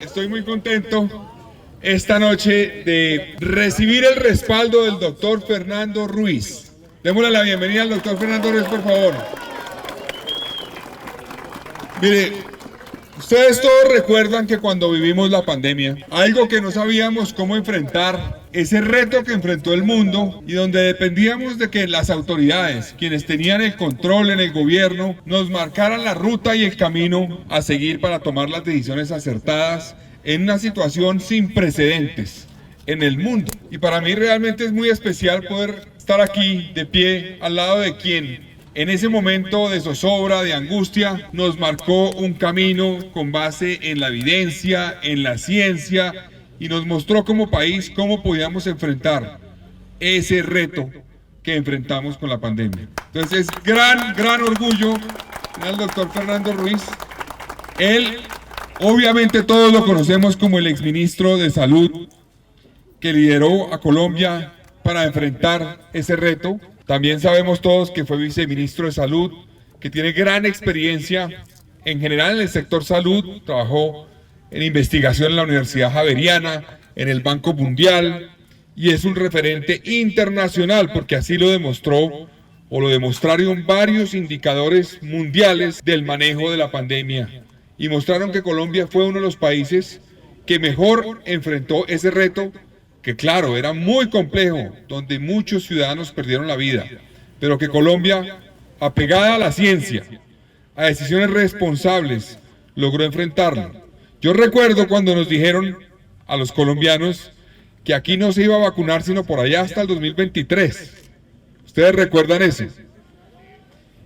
Estoy muy contento esta noche de recibir el respaldo del doctor Fernando Ruiz. Démosle la bienvenida al doctor Fernando Ruiz, por favor. Mire, ustedes todos recuerdan que cuando vivimos la pandemia, algo que no sabíamos cómo enfrentar, ese reto que enfrentó el mundo y donde dependíamos de que las autoridades, quienes tenían el control en el gobierno, nos marcaran la ruta y el camino a seguir para tomar las decisiones acertadas en una situación sin precedentes en el mundo. Y para mí realmente es muy especial poder estar aquí de pie al lado de quien en ese momento de zozobra, de angustia, nos marcó un camino con base en la evidencia, en la ciencia, y nos mostró como país cómo podíamos enfrentar ese reto que enfrentamos con la pandemia. Entonces es gran orgullo al doctor Fernando Ruiz. Él, obviamente todos lo conocemos como el exministro de Salud, que lideró a Colombia para enfrentar ese reto. También sabemos todos que fue viceministro de Salud, que tiene gran experiencia en general en el sector salud, trabajó en investigación en la Universidad Javeriana, en el Banco Mundial, y es un referente internacional, porque así lo demostró, o lo demostraron varios indicadores mundiales del manejo de la pandemia, y mostraron que Colombia fue uno de los países que mejor enfrentó ese reto, que claro, era muy complejo, donde muchos ciudadanos perdieron la vida, pero que Colombia, apegada a la ciencia, a decisiones responsables, logró enfrentarlo. Yo recuerdo cuando nos dijeron a los colombianos que aquí no se iba a vacunar sino por allá hasta el 2023. ¿Ustedes recuerdan eso?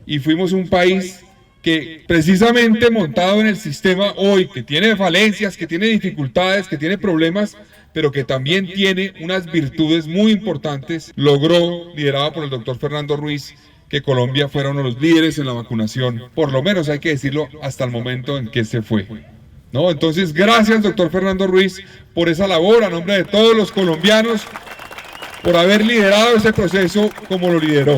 Y fuimos un país que precisamente montado en el sistema hoy, que tiene falencias, que tiene dificultades, que tiene problemas, pero que también tiene unas virtudes muy importantes, logró, liderado por el doctor Fernando Ruiz, que Colombia fuera uno de los líderes en la vacunación, por lo menos hay que decirlo hasta el momento en que se fue. ¿No? Entonces, gracias, doctor Fernando Ruiz, por esa labor, a nombre de todos los colombianos, por haber liderado ese proceso como lo lideró.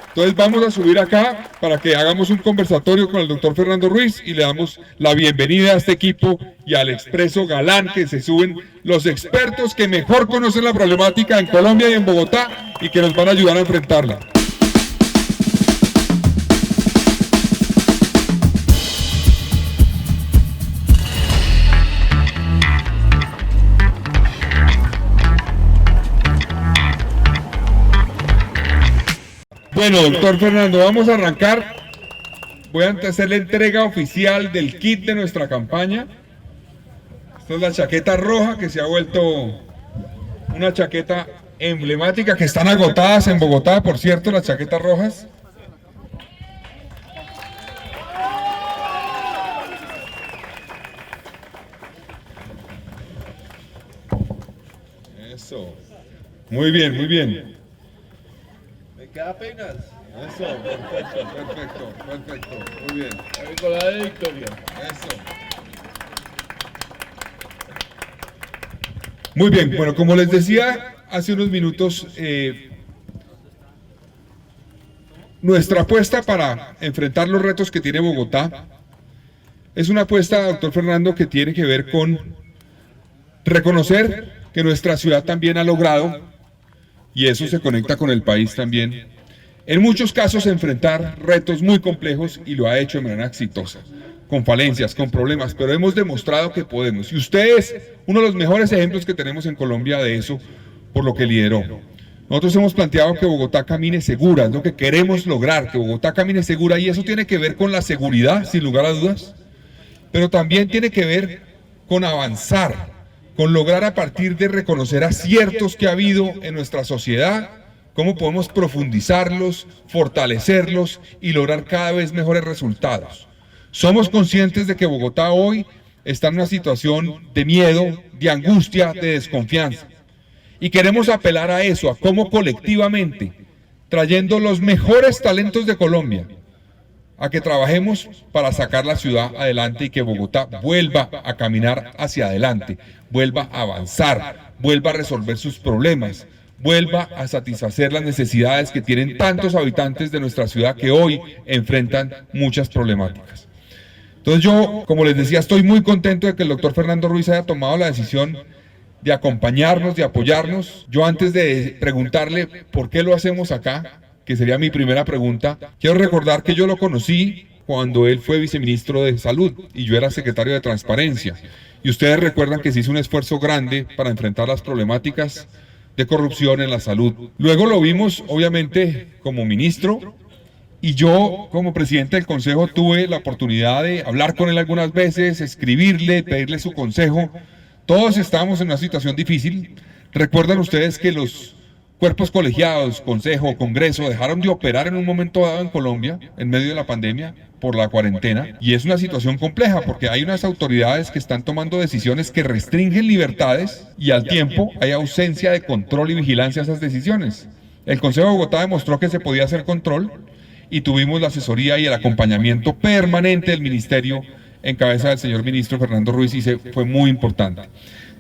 Entonces vamos a subir acá para que hagamos un conversatorio con el doctor Fernando Ruiz y le damos la bienvenida a este equipo y al expreso galán que se suben los expertos que mejor conocen la problemática en Colombia y en Bogotá y que nos van a ayudar a enfrentarla. Bueno, doctor Fernando, vamos a arrancar. Voy a hacer la entrega oficial del kit de nuestra campaña. Esta es la chaqueta roja que se ha vuelto una chaqueta emblemática, que están agotadas en Bogotá, por cierto, las chaquetas rojas. Eso. Muy bien, muy bien. ¿Queda apenas? Eso, perfecto, muy bien. Con la de Victoria. Eso. Muy bien, bueno, como les decía hace unos minutos, nuestra apuesta para enfrentar los retos que tiene Bogotá es una apuesta, doctor Fernando, que tiene que ver con reconocer que nuestra ciudad también ha logrado, y eso se conecta con el país también, en muchos casos enfrentar retos muy complejos, y lo ha hecho de manera exitosa, con falencias, con problemas, pero hemos demostrado que podemos. Y usted es uno de los mejores ejemplos que tenemos en Colombia de eso, por lo que lideró. Nosotros hemos planteado que Bogotá camine segura, es lo que queremos lograr, que Bogotá camine segura, y eso tiene que ver con la seguridad, sin lugar a dudas, pero también tiene que ver con avanzar, con lograr a partir de reconocer aciertos que ha habido en nuestra sociedad, cómo podemos profundizarlos, fortalecerlos y lograr cada vez mejores resultados. Somos conscientes de que Bogotá hoy está en una situación de miedo, de angustia, de desconfianza. Y queremos apelar a eso, a cómo colectivamente, trayendo los mejores talentos de Colombia, a que trabajemos para sacar la ciudad adelante y que Bogotá vuelva a caminar hacia adelante, vuelva a avanzar, vuelva a resolver sus problemas, vuelva a satisfacer las necesidades que tienen tantos habitantes de nuestra ciudad que hoy enfrentan muchas problemáticas. Entonces yo, como les decía, estoy muy contento de que el doctor Fernando Ruiz haya tomado la decisión de acompañarnos, de apoyarnos. Yo antes de preguntarle por qué lo hacemos acá, que sería mi primera pregunta, quiero recordar que yo lo conocí cuando él fue viceministro de Salud y yo era secretario de Transparencia. Y ustedes recuerdan que se hizo un esfuerzo grande para enfrentar las problemáticas de corrupción en la salud. Luego lo vimos, obviamente, como ministro, y yo, como presidente del Consejo, tuve la oportunidad de hablar con él algunas veces, escribirle, pedirle su consejo. Todos estábamos en una situación difícil. Recuerdan ustedes que los cuerpos colegiados, Consejo, Congreso, dejaron de operar en un momento dado en Colombia, en medio de la pandemia, por la cuarentena, y es una situación compleja porque hay unas autoridades que están tomando decisiones que restringen libertades y al tiempo hay ausencia de control y vigilancia a esas decisiones. El Consejo de Bogotá demostró que se podía hacer control y tuvimos la asesoría y el acompañamiento permanente del ministerio en cabeza del señor ministro Fernando Ruiz y fue muy importante.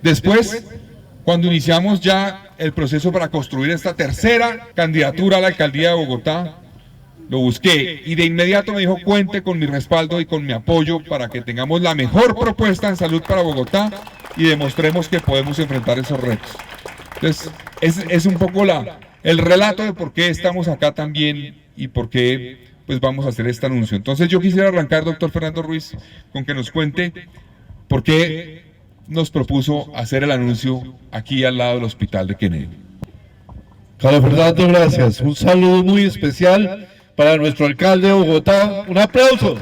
Después, cuando iniciamos ya el proceso para construir esta tercera candidatura a la alcaldía de Bogotá, lo busqué y de inmediato me dijo: cuente con mi respaldo y con mi apoyo para que tengamos la mejor propuesta en salud para Bogotá y demostremos que podemos enfrentar esos retos. Entonces, es un poco el relato de por qué estamos acá también y por qué pues vamos a hacer este anuncio. Entonces yo quisiera arrancar, doctor Fernando Ruiz, con que nos cuente por qué nos propuso hacer el anuncio aquí al lado del hospital de Kennedy. Carlos Fernando, gracias. Un saludo muy especial para nuestro alcalde de Bogotá. Un aplauso.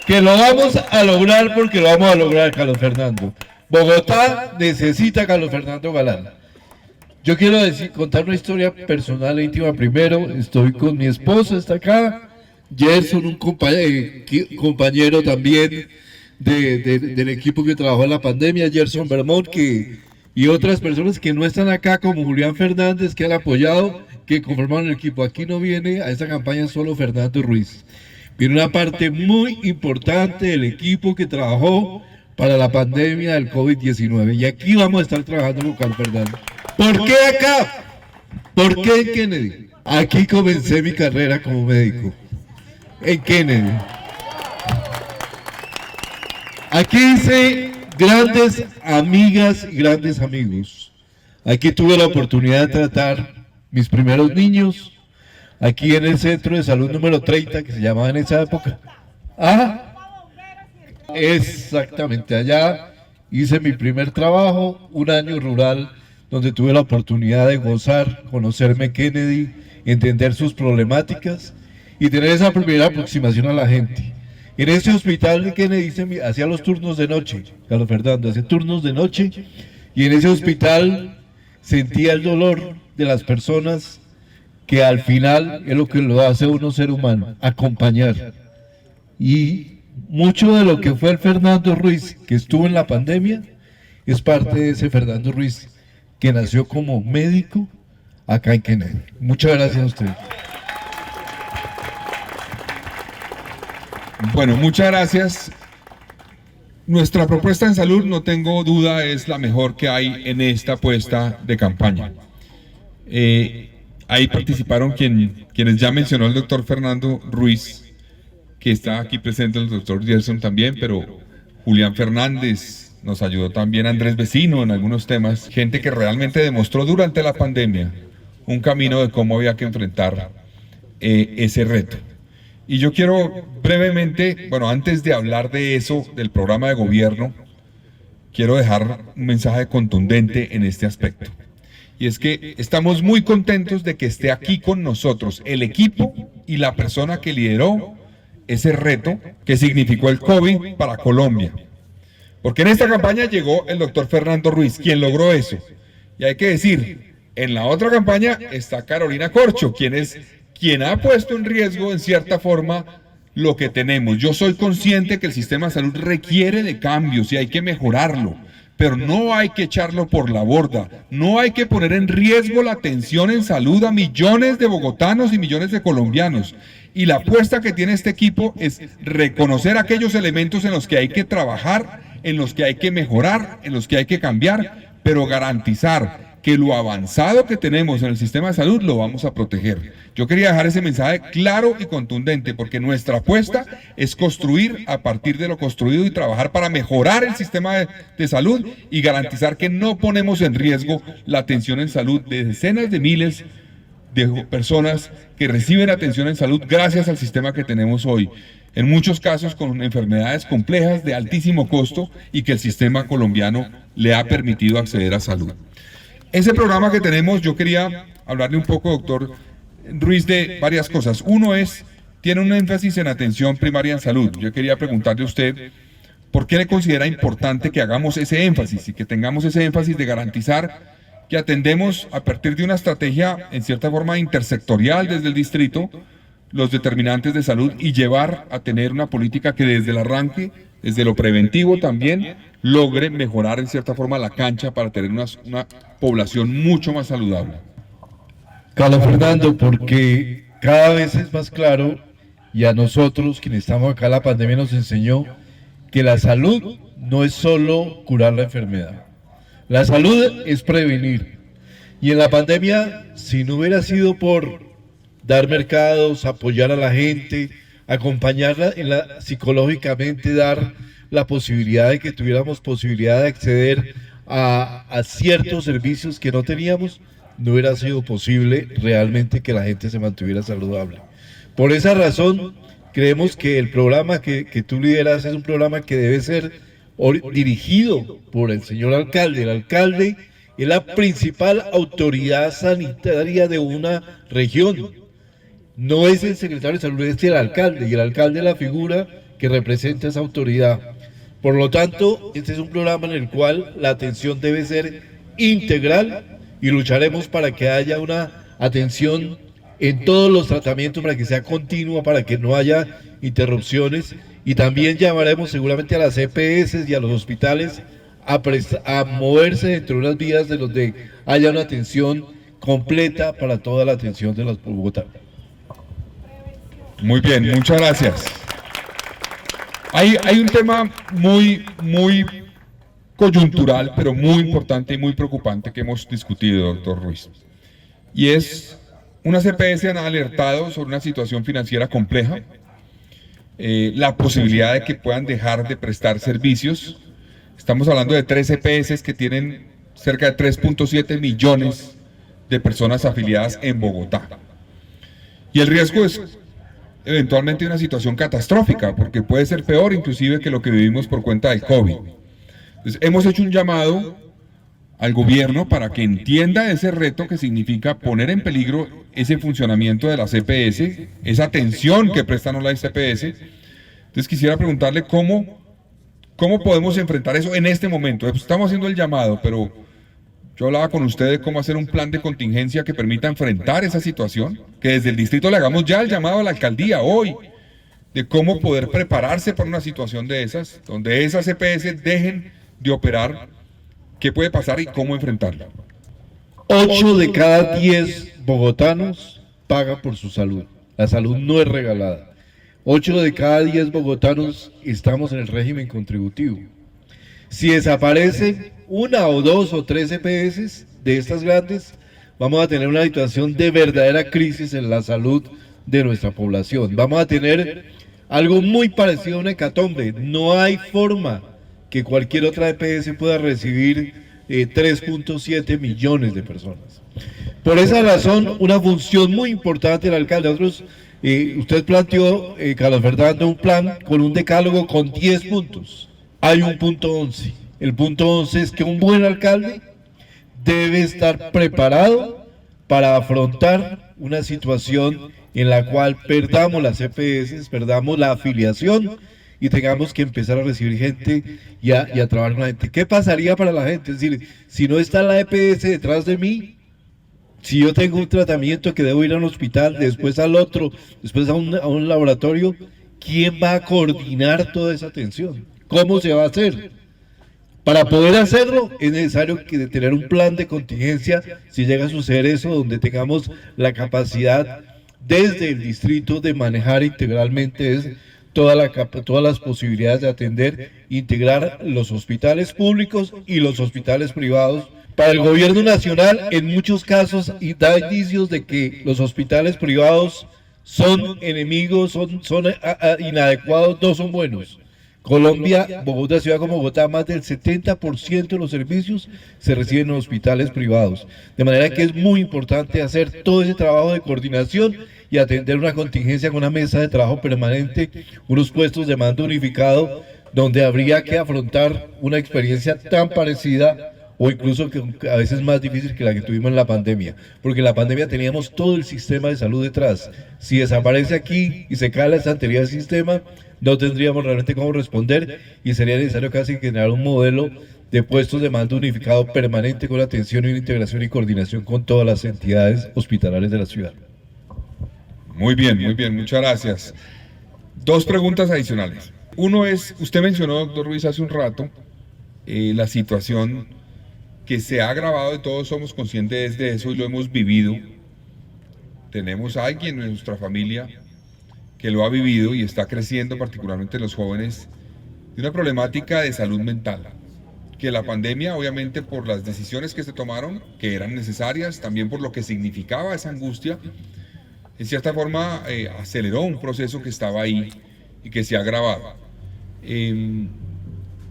Que lo vamos a lograr porque lo vamos a lograr, Carlos Fernando. Bogotá necesita a Carlos Fernando Galán. Yo quiero contar una historia personal e íntima primero. Estoy con mi esposa, está acá. Gerson, un compañero también del equipo que trabajó en la pandemia, Gerson Vermont, y otras personas que no están acá, como Julián Fernández, que han apoyado, que conformaron el equipo. Aquí no viene a esta campaña solo Fernando Ruiz. Viene una parte muy importante del equipo que trabajó para la pandemia del COVID-19. Y aquí vamos a estar trabajando con Carlos Fernando. ¿Por qué acá? ¿Por qué en Kennedy? Aquí comencé mi carrera como médico. En Kennedy. Aquí hice grandes amigas y grandes amigos. Aquí tuve la oportunidad de tratar mis primeros niños. Aquí en el centro de salud número 30, que se llamaba en esa época. Exactamente, allá hice mi primer trabajo, un año rural, donde tuve la oportunidad de gozar, conocerme Kennedy, entender sus problemáticas y tener esa primera aproximación a la gente. En ese hospital de Kennedy hacía los turnos de noche, Carlos Fernando, hacía turnos de noche, y en ese hospital sentía el dolor de las personas, que al final es lo que lo hace uno ser humano, acompañar. Y mucho de lo que fue el Fernando Ruiz, que estuvo en la pandemia, es parte de ese Fernando Ruiz, que nació como médico acá en Kennedy. Muchas gracias a ustedes. Bueno, muchas gracias. Nuestra propuesta en salud, no tengo duda, es la mejor que hay en esta apuesta de campaña. Ahí participaron quienes ya mencionó el doctor Fernando Ruiz, que está aquí presente, el doctor Gerson también, pero Julián Fernández nos ayudó también, Andrés Vecino en algunos temas, gente que realmente demostró durante la pandemia un camino de cómo había que enfrentar ese reto. Y yo quiero brevemente, bueno, antes de hablar de eso, del programa de gobierno, quiero dejar un mensaje contundente en este aspecto. Y es que estamos muy contentos de que esté aquí con nosotros el equipo y la persona que lideró ese reto que significó el COVID para Colombia. Porque en esta campaña llegó el doctor Fernando Ruiz, quien logró eso. Y hay que decir, en la otra campaña está Carolina Corcho, quien ha puesto en riesgo, en cierta forma, lo que tenemos. Yo soy consciente que el sistema de salud requiere de cambios y hay que mejorarlo, pero no hay que echarlo por la borda. No hay que poner en riesgo la atención en salud a millones de bogotanos y millones de colombianos. Y la apuesta que tiene este equipo es reconocer aquellos elementos en los que hay que trabajar, en los que hay que mejorar, en los que hay que cambiar, pero garantizar que lo avanzado que tenemos en el sistema de salud lo vamos a proteger. Yo quería dejar ese mensaje claro y contundente, porque nuestra apuesta es construir a partir de lo construido y trabajar para mejorar el sistema de salud y garantizar que no ponemos en riesgo la atención en salud de decenas de miles de personas que reciben atención en salud gracias al sistema que tenemos hoy. En muchos casos con enfermedades complejas de altísimo costo y que el sistema colombiano le ha permitido acceder a salud. Ese programa que tenemos, yo quería hablarle un poco, doctor Ruiz, de varias cosas. Uno tiene un énfasis en atención primaria en salud. Yo quería preguntarle a usted, ¿por qué le considera importante que hagamos ese énfasis y que tengamos ese énfasis de garantizar que atendemos a partir de una estrategia, en cierta forma, intersectorial desde el distrito, los determinantes de salud y llevar a tener una política que desde el arranque, desde lo preventivo también, logre mejorar en cierta forma la cancha para tener una población mucho más saludable? Carlos Fernando, porque cada vez es más claro, y a nosotros quienes estamos acá, la pandemia nos enseñó que la salud no es solo curar la enfermedad. La salud es prevenir. Y en la pandemia, si no hubiera sido por dar mercados, apoyar a la gente, acompañarla psicológicamente, dar la posibilidad de que tuviéramos posibilidad de acceder a ciertos servicios que no teníamos, no hubiera sido posible realmente que la gente se mantuviera saludable. Por esa razón, creemos que el programa que tú lideras es un programa que debe ser dirigido por el señor alcalde. El alcalde es la principal autoridad sanitaria de una región. No es el secretario de salud, es el alcalde, y el alcalde es la figura que representa esa autoridad. Por lo tanto, este es un programa en el cual la atención debe ser integral y lucharemos para que haya una atención en todos los tratamientos, para que sea continua, para que no haya interrupciones, y también llamaremos seguramente a las EPS y a los hospitales a moverse dentro de unas vías de donde haya una atención completa para toda la atención de los bogotanos. Muy bien, muchas gracias. Hay un tema muy coyuntural, pero muy importante y muy preocupante que hemos discutido, doctor Ruiz. Y es, unas EPS han alertado sobre una situación financiera compleja, la posibilidad de que puedan dejar de prestar servicios. Estamos hablando de 3 EPS que tienen cerca de 3.7 millones de personas afiliadas en Bogotá. Y el riesgo es eventualmente una situación catastrófica, porque puede ser peor inclusive que lo que vivimos por cuenta del COVID. Entonces, hemos hecho un llamado al gobierno para que entienda ese reto que significa poner en peligro ese funcionamiento de las EPS, esa atención que prestan las EPS. Entonces quisiera preguntarle cómo podemos enfrentar eso en este momento. Estamos haciendo el llamado, pero yo hablaba con usted de cómo hacer un plan de contingencia que permita enfrentar esa situación, que desde el distrito le hagamos ya el llamado a la alcaldía hoy, de cómo poder prepararse para una situación de esas, donde esas EPS dejen de operar, qué puede pasar y cómo enfrentarla. 8 de cada 10 bogotanos pagan por su salud. La salud no es regalada. 8 de cada 10 bogotanos estamos en el régimen contributivo. Si desaparecen 1 o 2 o 3 EPS de estas grandes, vamos a tener una situación de verdadera crisis en la salud de nuestra población. Vamos a tener algo muy parecido a una hecatombe. No hay forma que cualquier otra EPS pueda recibir 3.7 millones de personas. Por esa razón, una función muy importante del alcalde. Nosotros, usted planteó, Carlos Fernando, un plan con un decálogo con 10 puntos. Hay un punto 11. El punto 11 es que un buen alcalde debe estar preparado para afrontar una situación en la cual perdamos las EPS, perdamos la afiliación y tengamos que empezar a recibir gente y a trabajar con la gente. ¿Qué pasaría para la gente? Es decir, si no está la EPS detrás de mí, si yo tengo un tratamiento que debo ir a un hospital, después al otro, después a un laboratorio, ¿quién va a coordinar toda esa atención? ¿Cómo se va a hacer? Para poder hacerlo es necesario tener un plan de contingencia si llega a suceder eso, donde tengamos la capacidad desde el distrito de manejar integralmente todas las posibilidades de atender, integrar los hospitales públicos y los hospitales privados Para el gobierno nacional, en muchos casos, y da indicios de que los hospitales privados son enemigos, son inadecuados, no son buenos. Colombia, Bogotá, ciudad como Bogotá, más del 70% de los servicios se reciben en hospitales privados. De manera que es muy importante hacer todo ese trabajo de coordinación y atender una contingencia con una mesa de trabajo permanente, unos puestos de mando unificado, donde habría que afrontar una experiencia tan parecida o incluso que a veces más difícil que la que tuvimos en la pandemia, porque en la pandemia teníamos todo el sistema de salud detrás. Si desaparece aquí y se cae la estantería del sistema, no tendríamos realmente cómo responder y sería necesario casi generar un modelo de puestos de mando unificado permanente con atención, integración y coordinación con todas las entidades hospitalarias de la ciudad. Muy bien, muchas gracias. Dos preguntas adicionales. Uno es, usted mencionó, doctor Ruiz, hace un rato, la situación que se ha agravado y todos somos conscientes de eso y lo hemos vivido. Tenemos a alguien en nuestra familia que lo ha vivido y está creciendo, particularmente los jóvenes, de una problemática de salud mental. Que la pandemia, obviamente por las decisiones que se tomaron, que eran necesarias, también por lo que significaba esa angustia, en cierta forma aceleró un proceso que estaba ahí y que se ha agravado.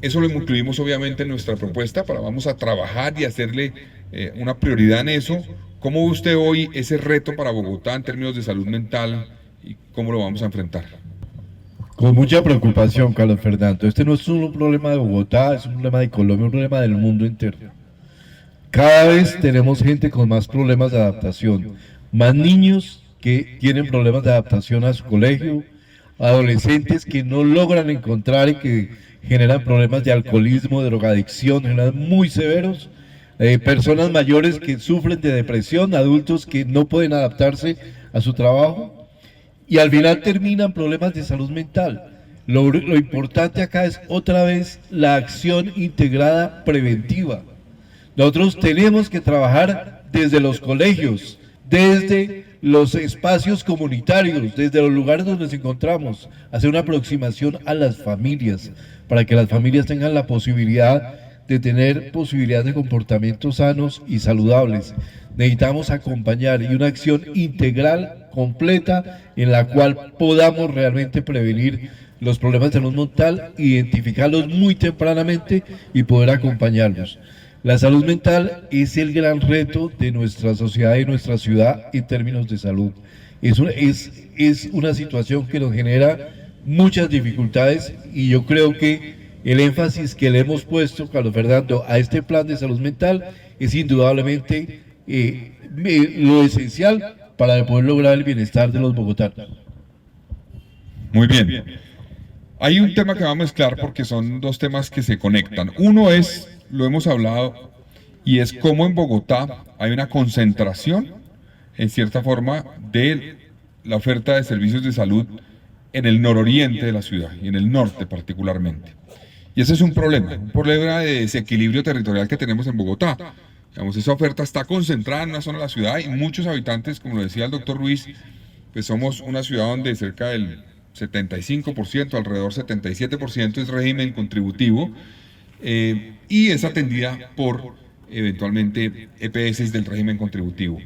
Eso lo incluimos obviamente en nuestra propuesta, vamos a trabajar y hacerle una prioridad en eso. ¿Cómo ve usted hoy ese reto para Bogotá en términos de salud mental y cómo lo vamos a enfrentar? Con mucha preocupación, Carlos Fernando. Este no es solo un problema de Bogotá, es un problema de Colombia, un problema del mundo entero. Cada vez tenemos gente con más problemas de adaptación, más niños que tienen problemas de adaptación a su colegio, adolescentes que no logran encontrar y que generan problemas de alcoholismo, de drogadicción, muy severos, personas mayores que sufren de depresión, adultos que no pueden adaptarse a su trabajo y al final terminan problemas de salud mental. Lo importante acá es otra vez la acción integrada preventiva. Nosotros tenemos que trabajar desde los colegios, desde los espacios comunitarios, desde los lugares donde nos encontramos, hacer una aproximación a las familias, para que las familias tengan la posibilidad de tener posibilidades de comportamientos sanos y saludables. Necesitamos acompañar y una acción integral, completa, en la cual podamos realmente prevenir los problemas de salud mental, identificarlos muy tempranamente y poder acompañarlos. La salud mental es el gran reto de nuestra sociedad y nuestra ciudad en términos de salud. Es una situación que nos genera muchas dificultades y yo creo que el énfasis que le hemos puesto, Carlos Fernando, a este plan de salud mental es indudablemente lo esencial para poder lograr el bienestar de los bogotanos. Muy bien. Hay un tema que va a mezclar porque son dos temas que se conectan. Uno es, lo hemos hablado, y es cómo en Bogotá hay una concentración, en cierta forma, de la oferta de servicios de salud en el nororiente de la ciudad y en el norte particularmente. Y ese es un problema de desequilibrio territorial que tenemos en Bogotá. Digamos, esa oferta está concentrada en una zona de la ciudad y muchos habitantes, como lo decía el doctor Ruiz, pues somos una ciudad donde cerca del 75%, alrededor 77% es régimen contributivo y es atendida por eventualmente EPS del régimen contributivo.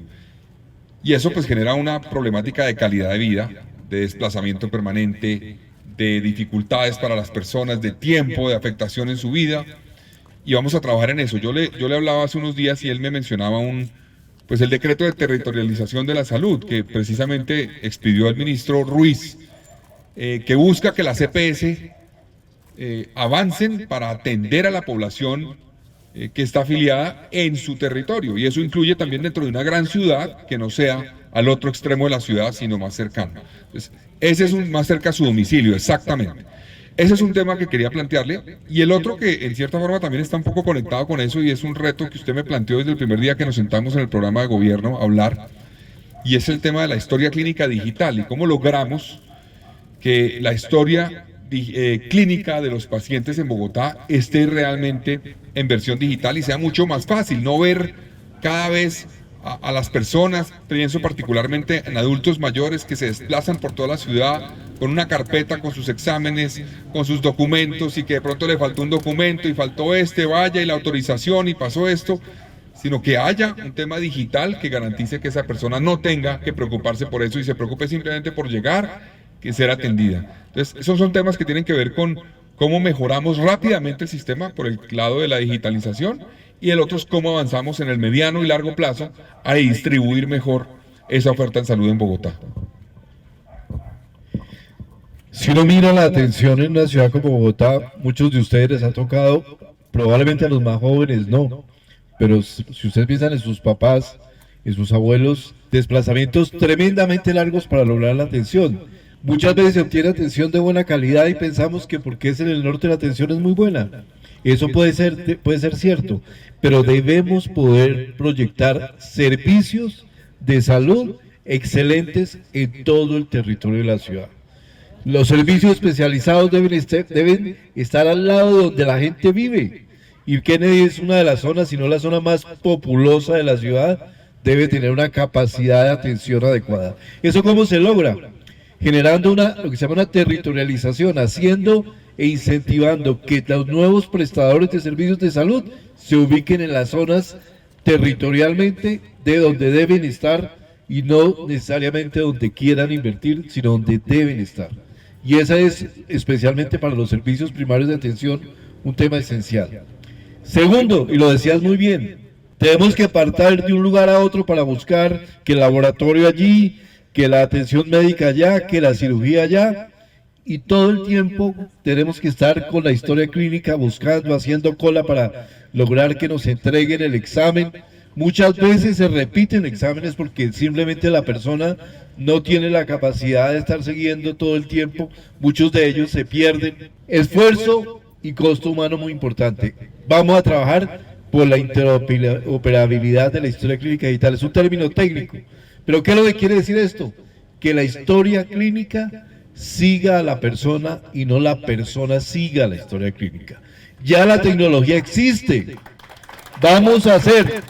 Y eso pues genera una problemática de calidad de vida, de desplazamiento permanente, de dificultades para las personas, de tiempo, de afectación en su vida, y vamos a trabajar en eso. Yo le hablaba hace unos días y él me mencionaba pues el decreto de territorialización de la salud, que precisamente expidió el ministro Ruiz, que busca que las EPS avancen para atender a la población que está afiliada en su territorio, y eso incluye también dentro de una gran ciudad que no sea al otro extremo de la ciudad, sino más cercano. Entonces, ese es más cerca a su domicilio, exactamente. Ese es un tema que quería plantearle, y el otro que en cierta forma también está un poco conectado con eso, y es un reto que usted me planteó desde el primer día que nos sentamos en el programa de gobierno a hablar, y es el tema de la historia clínica digital, y cómo logramos que la historia clínica de los pacientes en Bogotá esté realmente en versión digital y sea mucho más fácil, no ver cada vez a las personas, pienso particularmente en adultos mayores que se desplazan por toda la ciudad con una carpeta, con sus exámenes, con sus documentos, y que de pronto le faltó un documento y faltó vaya y la autorización y pasó esto, sino que haya un tema digital que garantice que esa persona no tenga que preocuparse por eso y se preocupe simplemente por llegar, que ser atendida. Entonces, esos son temas que tienen que ver con cómo mejoramos rápidamente el sistema por el lado de la digitalización, y el otro es cómo avanzamos en el mediano y largo plazo a distribuir mejor esa oferta en salud en Bogotá. Si uno mira la atención en una ciudad como Bogotá, muchos de ustedes les ha tocado, probablemente a los más jóvenes no, pero si ustedes piensan en sus papás, en sus abuelos, desplazamientos tremendamente largos para lograr la atención. Muchas veces se obtiene atención de buena calidad y pensamos que porque es en el norte la atención es muy buena. Eso puede ser cierto, pero debemos poder proyectar servicios de salud excelentes en todo el territorio de la ciudad. Los servicios especializados deben estar al lado de donde la gente vive. Y Kennedy es una de las zonas, si no la zona más populosa de la ciudad, debe tener una capacidad de atención adecuada. ¿Eso cómo se logra? Generando lo que se llama una territorialización, haciendo e incentivando que los nuevos prestadores de servicios de salud se ubiquen en las zonas territorialmente de donde deben estar y no necesariamente donde quieran invertir, sino donde deben estar. Y esa es, especialmente para los servicios primarios de atención, un tema esencial. Segundo, y lo decías muy bien, tenemos que partir de un lugar a otro para buscar que el laboratorio allí, que la atención médica allá, que la cirugía allá, y todo el tiempo tenemos que estar con la historia clínica buscando, haciendo cola para lograr que nos entreguen el examen. Muchas veces se repiten exámenes porque simplemente la persona no tiene la capacidad de estar siguiendo todo el tiempo, muchos de ellos se pierden. Esfuerzo y costo humano muy importante. Vamos a trabajar por la interoperabilidad de la historia clínica digital. Es un término técnico, pero ¿qué es lo que quiere decir esto? Que la historia clínica siga a la persona y no la persona siga a la historia clínica. Ya la tecnología existe, vamos a hacer,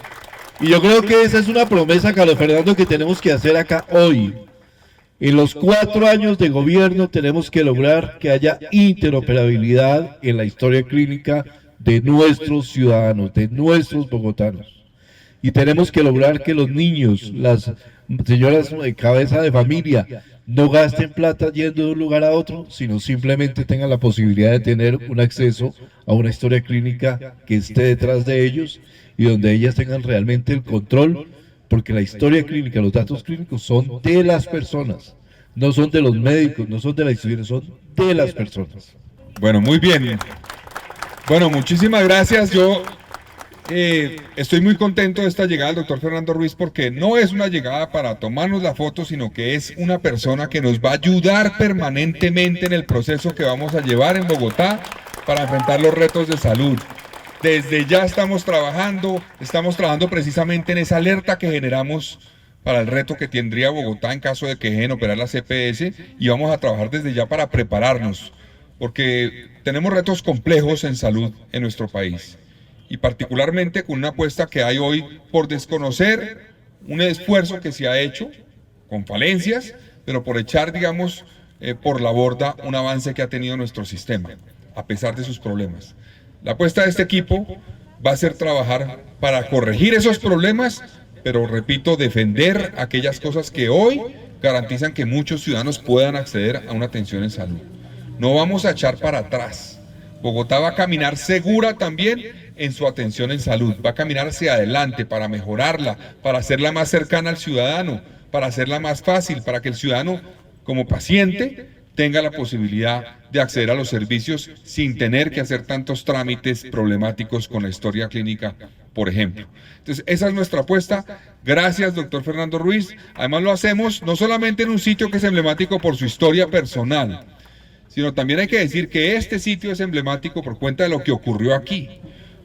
y yo creo que esa es una promesa, Carlos Fernando, que tenemos que hacer acá hoy. En los 4 años de gobierno tenemos que lograr que haya interoperabilidad en la historia clínica de nuestros ciudadanos, de nuestros bogotanos. Y tenemos que lograr que los niños, las señoras de cabeza de familia, no gasten plata yendo de un lugar a otro, sino simplemente tengan la posibilidad de tener un acceso a una historia clínica que esté detrás de ellos y donde ellas tengan realmente el control, porque la historia clínica, los datos clínicos son de las personas, no son de los médicos, no son de las instituciones, son de las personas. Bueno, muy bien. Bueno, muchísimas gracias. Yo estoy muy contento de esta llegada del doctor Fernando Ruiz, porque no es una llegada para tomarnos la foto, sino que es una persona que nos va a ayudar permanentemente en el proceso que vamos a llevar en Bogotá para enfrentar los retos de salud. Desde ya estamos trabajando precisamente en esa alerta que generamos para el reto que tendría Bogotá en caso de que dejen operar la CPS, y vamos a trabajar desde ya para prepararnos, porque tenemos retos complejos en salud en nuestro país, y particularmente con una apuesta que hay hoy por desconocer un esfuerzo que se ha hecho con falencias, pero por echar, digamos, por la borda un avance que ha tenido nuestro sistema, a pesar de sus problemas. La apuesta de este equipo va a ser trabajar para corregir esos problemas, pero repito, defender aquellas cosas que hoy garantizan que muchos ciudadanos puedan acceder a una atención en salud. No vamos a echar para atrás. Bogotá va a caminar segura también en su atención en salud, va a caminar hacia adelante para mejorarla, para hacerla más cercana al ciudadano, para hacerla más fácil, para que el ciudadano como paciente tenga la posibilidad de acceder a los servicios sin tener que hacer tantos trámites problemáticos con la historia clínica, por ejemplo. Entonces, esa es nuestra apuesta. Gracias, doctor Fernando Ruiz. Además, lo hacemos no solamente en un sitio que es emblemático por su historia personal, sino también hay que decir que este sitio es emblemático por cuenta de lo que ocurrió aquí.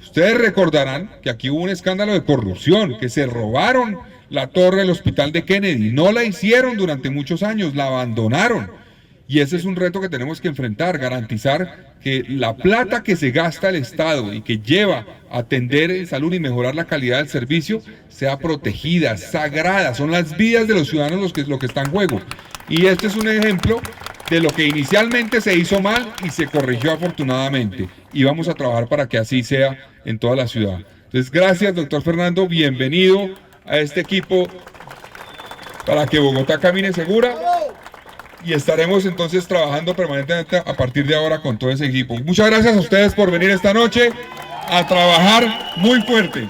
Ustedes recordarán que aquí hubo un escándalo de corrupción, que se robaron la torre del hospital de Kennedy. No la hicieron durante muchos años, la abandonaron. Y ese es un reto que tenemos que enfrentar, garantizar que la plata que se gasta el Estado y que lleva a atender en salud y mejorar la calidad del servicio sea protegida, sagrada. Son las vidas de los ciudadanos lo que está en juego. Y este es un ejemplo de lo que inicialmente se hizo mal y se corrigió afortunadamente. Y vamos a trabajar para que así sea en toda la ciudad. Entonces, gracias, doctor Fernando, bienvenido a este equipo para que Bogotá camine segura. Y estaremos entonces trabajando permanentemente a partir de ahora con todo ese equipo. Muchas gracias a ustedes por venir esta noche a trabajar muy fuerte.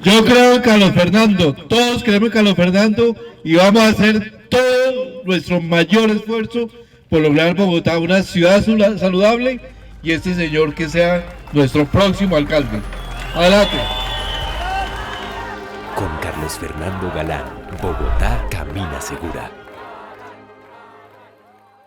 Yo creo en Carlos Fernando, todos creemos en Carlos Fernando y vamos a hacer todo nuestro mayor esfuerzo por lograr Bogotá una ciudad saludable y este señor que sea nuestro próximo alcalde. Adelante. Con Carlos Fernando Galán, Bogotá camina segura.